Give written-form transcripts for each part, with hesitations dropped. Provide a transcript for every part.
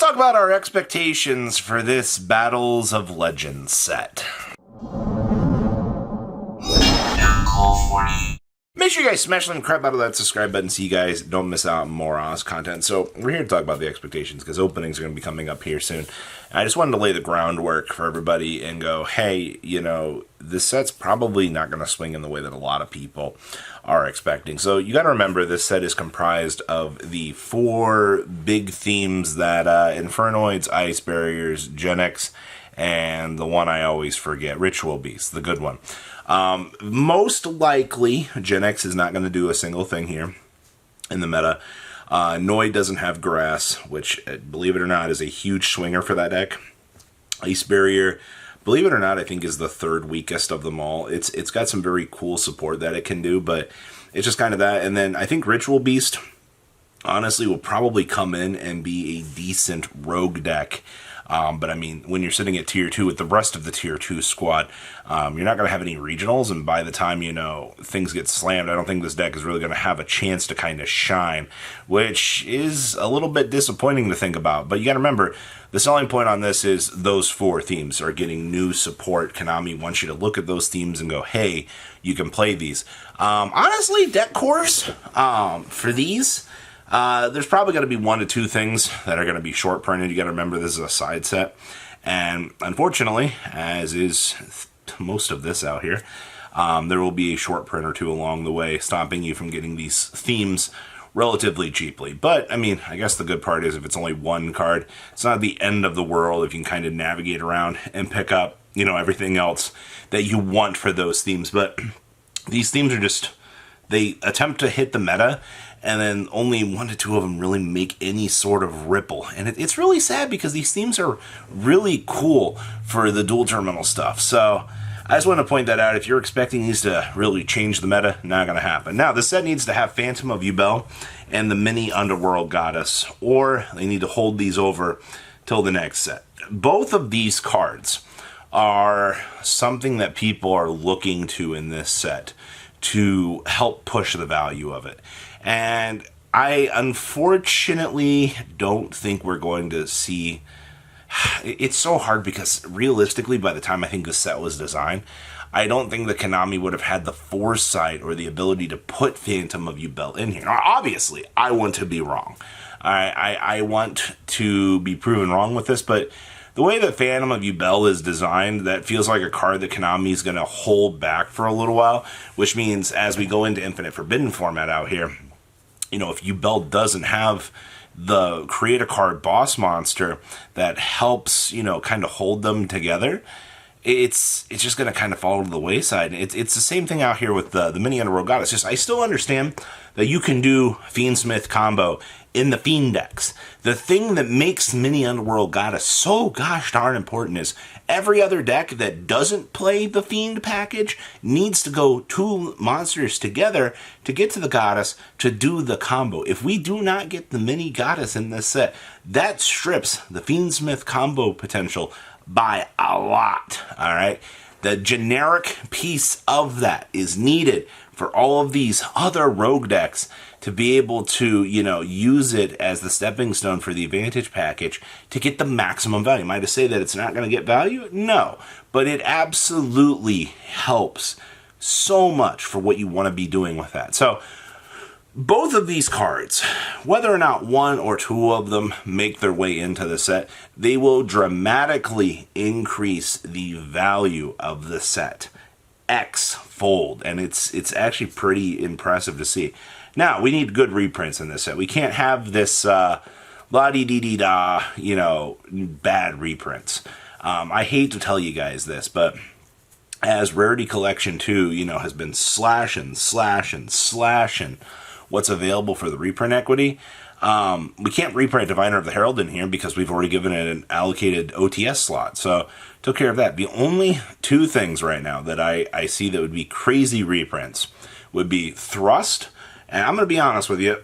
talk about our expectations for this Battles of Legends set. Make sure you guys smash the crap out of that subscribe button so you guys don't miss out on more Oz content. So we're here to talk about the expectations because openings are going to be coming up here soon. And I just wanted to lay the groundwork for everybody and go, hey, you know, this set's probably not going to swing in the way that a lot of people are expecting. So you got to remember this set is comprised of the four big themes that Infernoids, Ice Barriers, Genex, and the one I always forget, Ritual Beast, the good one. Most likely, Genex is not going to do a single thing here in the meta. Noid doesn't have grass, which, believe it or not, is a huge swinger for that deck. Ice Barrier, believe it or not, I think is the third weakest of them all. It's got some very cool support that it can do, but it's just kind of that. And then I think Ritual Beast, honestly, will probably come in and be a decent rogue deck. But I mean, when you're sitting at tier 2 with the rest of the tier 2 squad, you're not going to have any regionals, and by the time, you know, things get slammed, I don't think this deck is really going to have a chance to kind of shine, which is a little bit disappointing to think about. But you got to remember, the selling point on this is those four themes are getting new support. Konami wants you to look at those themes and go, hey, you can play these. Honestly, deck cores for these, there's probably going to be 1 to 2 things that are going to be short printed. You got to remember this is a side set, and unfortunately, as is most of this out here, there will be a short print or 2 along the way, stopping you from getting these themes relatively cheaply. But I mean, I guess the good part is if it's only 1 card, it's not the end of the world if you can kind of navigate around and pick up, you know, everything else that you want for those themes. But these themes are just, they attempt to hit the meta, and then only 1 to 2 of them really make any sort of ripple. And it's really sad because these themes are really cool for the dual terminal stuff. So I just want to point that out. If you're expecting these to really change the meta, not going to happen. Now, this set needs to have Phantom of Yubel and the mini Underworld Goddess, or they need to hold these over till the next set. Both of these cards are something that people are looking to in this set to help push the value of it. And I unfortunately don't think we're going to see... It's so hard because realistically, by the time I think the set was designed, I don't think that Konami would have had the foresight or the ability to put Phantom of Yubel in here. Now, obviously, I want to be wrong. I want to be proven wrong with this, but the way that Phantom of Yubel is designed, that feels like a card that Konami is going to hold back for a little while, which means as we go into Infinite Forbidden format out here, you know, if Yubel doesn't have the create a card boss monster that helps, you know, kind of hold them together, it's just going to kind of fall to the wayside. It's the same thing out here with the mini Underworld Goddess. Just, I still understand that you can do Fiendsmith combo in the Fiend decks. The thing that makes mini Underworld Goddess so gosh darn important is every other deck that doesn't play the Fiend package needs to go 2 monsters together to get to the Goddess to do the combo. If we do not get the mini Goddess in this set, that strips the Fiendsmith combo potential by a lot, alright? The generic piece of that is needed for all of these other rogue decks to be able to, you know, use it as the stepping stone for the Advantage package to get the maximum value. Am I to say that it's not going to get value? No, but it absolutely helps so much for what you want to be doing with that. So both of these cards, whether or not 1 or 2 of them make their way into the set, they will dramatically increase the value of the set X-fold, and it's actually pretty impressive to see. Now, we need good reprints in this set. We can't have this la-dee-dee-dee-da, you know, bad reprints. I hate to tell you guys this, but as Rarity Collection 2, you know, has been slashing what's available for the reprint equity, we can't reprint Diviner of the Herald in here because we've already given it an allocated OTS slot. So, took care of that. The only 2 things right now that I see that would be crazy reprints would be Thrust. And I'm going to be honest with you,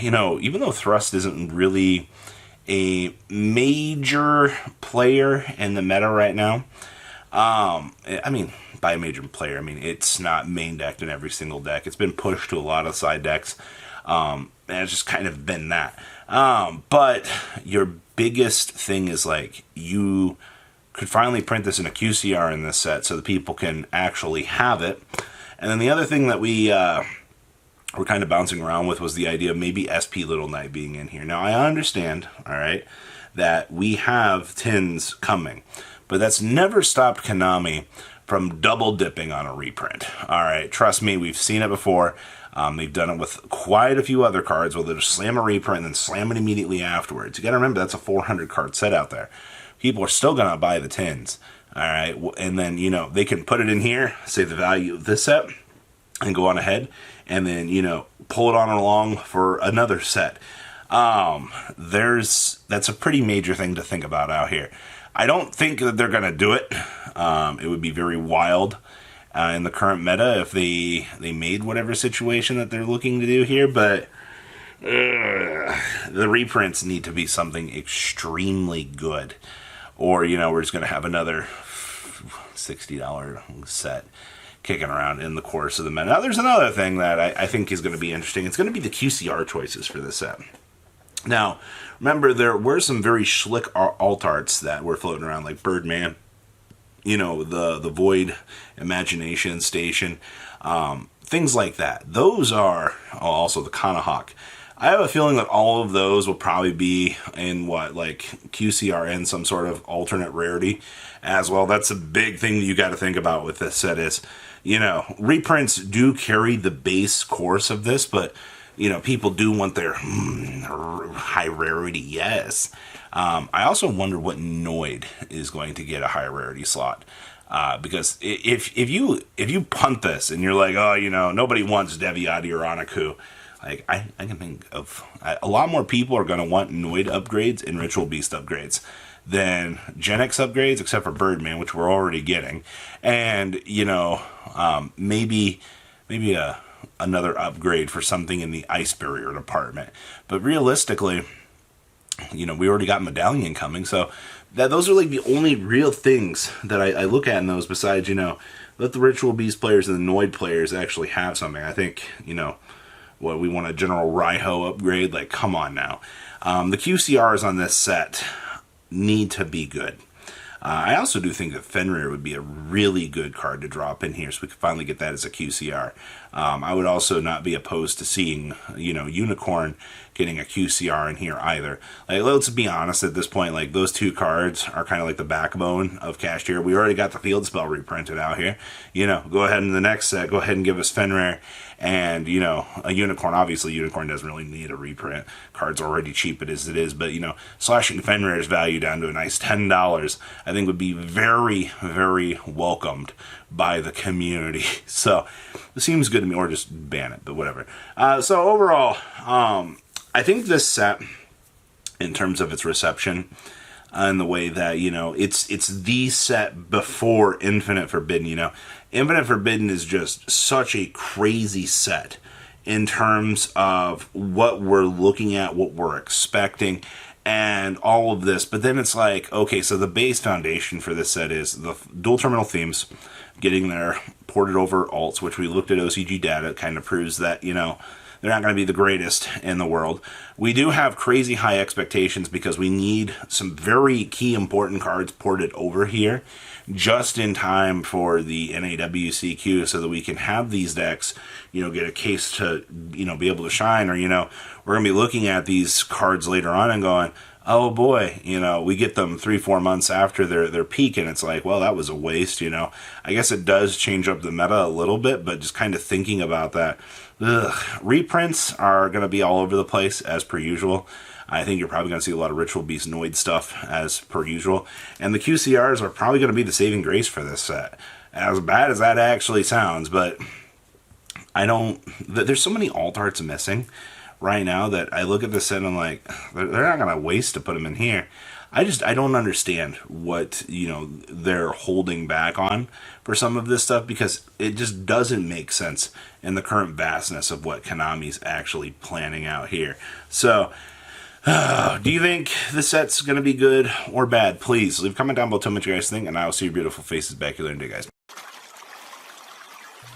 you know, even though Thrust isn't really a major player in the meta right now, I mean, by a major player, I mean, it's not main decked in every single deck. It's been pushed to a lot of side decks, and it's just kind of been that. But your biggest thing is like you could finally print this in a QCR in this set so that people can actually have it. And then the other thing that we were kind of bouncing around with was the idea of maybe SP Little Knight being in here. Now, I understand, all right, that we have tins coming, but that's never stopped Konami from double dipping on a reprint. All right, trust me, we've seen it before. They've done it with quite a few other cards where they'll just slam a reprint and then slam it immediately afterwards. You got to remember, that's a 400 card set out there. People are still going to buy the tins. All right, and then, you know, they can put it in here, say the value of this set, and go on ahead, and then, you know, pull it on along for another set. That's a pretty major thing to think about out here. I don't think that they're going to do it. It would be very wild in the current meta if they made whatever situation that they're looking to do here, but the reprints need to be something extremely good. Or, you know, we're just going to have another $60 set kicking around in the course of the meta. Now, there's another thing that I think is going to be interesting. It's going to be the QCR choices for this set. Now, remember, there were some very slick alt arts that were floating around, like Birdman, you know, the Void Imagination Station, things like that. Those are also the Kanahawk. I have a feeling that all of those will probably be in like QCR and some sort of alternate rarity as well. That's a big thing that you got to think about with this set is, you know, reprints do carry the base course of this, but, you know, people do want their high rarity, yes. I also wonder what Noid is going to get a high rarity slot. Because if you punt this and you're like, oh, you know, nobody wants Deviati or Anaku, like, I can think of a lot more people are going to want Noid upgrades and Ritual Beast upgrades than Gen X upgrades, except for Birdman, which we're already getting. And, you know, maybe another upgrade for something in the Ice Barrier department. But realistically, you know, we already got Medallion coming, so those are like the only real things that I look at in those besides, you know, let the Ritual Beast players and the Noid players actually have something. I think, you know, what we want a General Raiho upgrade, like, come on now. The QCRs on this set need to be good. I also do think that Fenrir would be a really good card to drop in here, so we could finally get that as a QCR. I would also not be opposed to seeing, you know, Unicorn getting a QCR in here either. Like, let's be honest at this point, like, those two cards are kind of like the backbone of Cashier. We already got the Field Spell reprinted out here. You know, go ahead in the next set, go ahead and give us Fenrir and, you know, a Unicorn. Obviously, Unicorn doesn't really need a reprint. Card's already cheap as it is, but, you know, slashing Fenrir's value down to a nice $10, I think would be very, very welcomed by the community. So, it seems good to me, or just ban it, but whatever. So, overall, I think this set, in terms of its reception, and the way that, you know, it's the set before Infinite Forbidden, you know. Infinite Forbidden is just such a crazy set in terms of what we're looking at, what we're expecting, and all of this. But then it's like, okay, so the base foundation for this set is the dual terminal themes, getting their ported over alts, which we looked at OCG data, kind of proves that, you know, they're not going to be the greatest in the world. We do have crazy high expectations because we need some very key important cards ported over here just in time for the NAWCQ so that we can have these decks, you know, get a case to, you know, be able to shine. Or, you know, we're going to be looking at these cards later on and going, oh boy, you know, we get them 3-4 months after their peak, and it's like, well, that was a waste, you know. I guess it does change up the meta a little bit, but just kind of thinking about that, reprints are going to be all over the place as per usual. I think you're probably going to see a lot of Ritual Beast Noid stuff as per usual, and the QCRs are probably going to be the saving grace for this set. As bad as that actually sounds, but there's so many alt arts missing right now that I look at this set and I'm like, they're not going to waste to put them in here. I don't understand what, you know, they're holding back on for some of this stuff, because it just doesn't make sense in the current vastness of what Konami's actually planning out here. So, do you think this set's going to be good or bad? Please leave a comment down below, tell me what you guys think, and I will see your beautiful faces back here later, guys.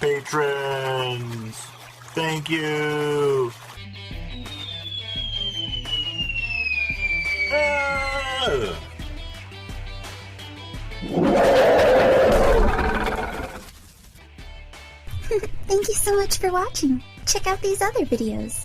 Patrons, thank you. Thank you so much for watching. Check out these other videos.